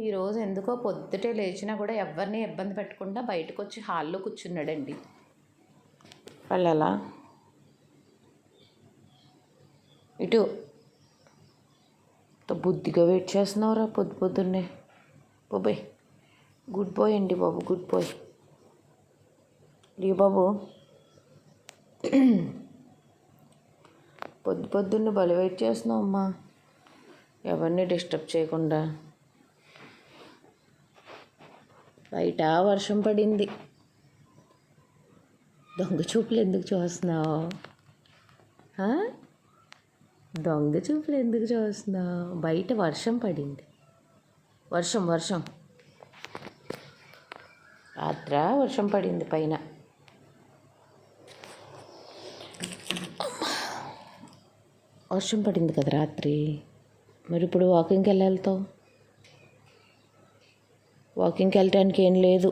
ఈరోజు ఎందుకో పొద్దుటే లేచినా కూడా ఎవరిని ఇబ్బంది పెట్టకుండా బయటకు వచ్చి హాల్లో కూర్చున్నాడండి. వాళ్ళు ఎలా ఇటు బుద్ధిగా వెయిట్ చేస్తున్నావురా పొద్దున్నే. బాబాయ్ గుడ్ బాయ్ అండి బాబు, గుడ్ బాయ్. లియో బాబు పొద్దున్నే భలే వెయిట్ చేస్తున్నావు అమ్మా, ఎవరిని డిస్టర్బ్ చేయకుండా. బయట వర్షం పడింది. దొంగ చూపులు ఎందుకు చూస్తున్నావు? దొంగ చూపులు ఎందుకు చూస్తున్నావు? బయట వర్షం పడింది. వర్షం రాత్ర వర్షం పడింది పైన. వర్షం పడింది కదా రాత్రి. మరి ఇప్పుడు వాకింగ్కి వెళ్తావు? వాకింగ్కి వెళ్ళటానికి ఏం లేదు.